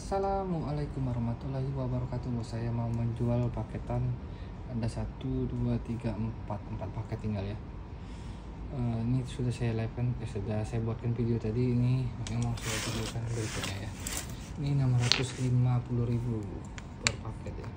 Assalamualaikum warahmatullahi wabarakatuh. Saya mau menjual paketan. Ada 1, 2, 3, 4 paket tinggal ya. Ini sudah saya live-kan, sudah saya buatkan video tadi. Ini memang sudah videokan berikutnya ya. Ini 650.000 per paket ya.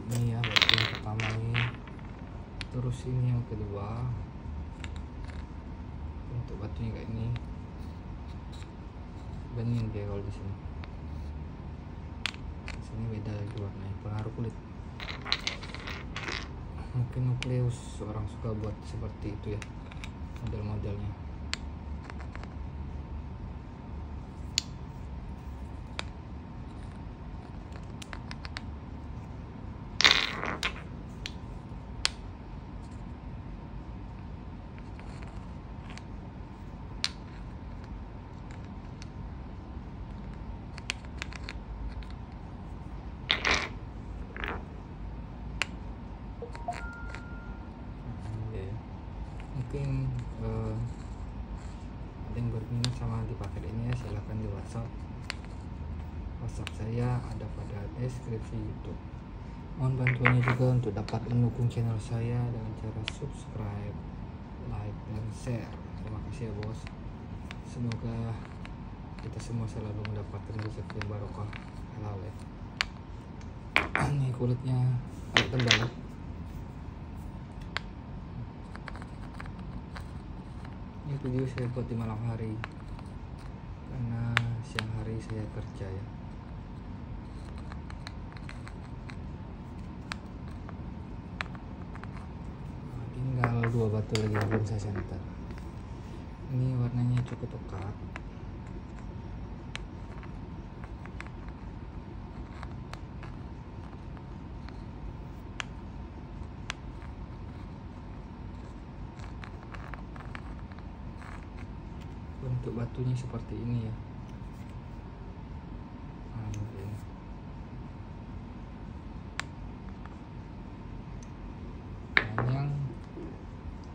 Ini ya batu yang pertama ini, terus ini yang kedua. Untuk batunya kayak ini, bening dia kalau di sini. Di sini beda lagi warnanya, pengaruh kulit. Mungkin nukleus orang suka buat seperti itu ya, model-modelnya. Mungkin ada yang berminat sama di paket ini ya, silahkan di WhatsApp saya ada pada deskripsi YouTube. Mohon bantuannya juga untuk dapat mendukung channel saya dengan cara subscribe, like, dan share. Terima kasih ya bos. Semoga kita semua selalu mendapatkan rezeki yang barokah halal ya. Ini kulitnya agak tebal ya. Ini video saya buat di malam hari karena siang hari saya kerja ya. Tinggal 2 batu lagi yang belum saya center. Ini warnanya cukup pekat. Bentuk batunya seperti ini ya. Yang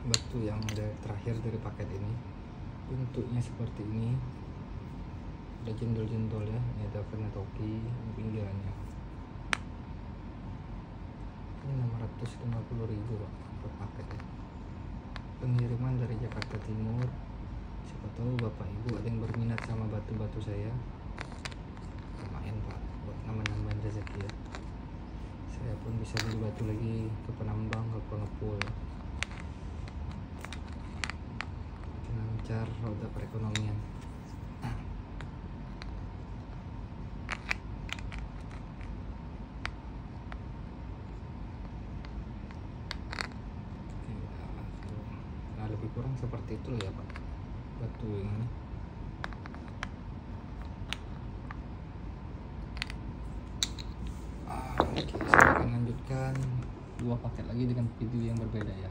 batu yang terakhir dari paket ini bentuknya seperti ini, ada jendol-jendol ya. Ini ada kena toki pinggirannya. Ini 650.000 Pak per paket ya. Pengiriman dari Jakarta Timur. Siapa tahu bapak ibu ada yang berminat sama batu-batu saya, lumayan Pak buat nambah-nambahin rezeki ya. Saya pun bisa beli batu lagi ke penambang, ke pengepul, lancar roda perekonomian. Nah, lebih kurang seperti itu ya Pak batu ini. Oke, saya akan lanjutkan 2 paket lagi dengan video yang berbeda ya.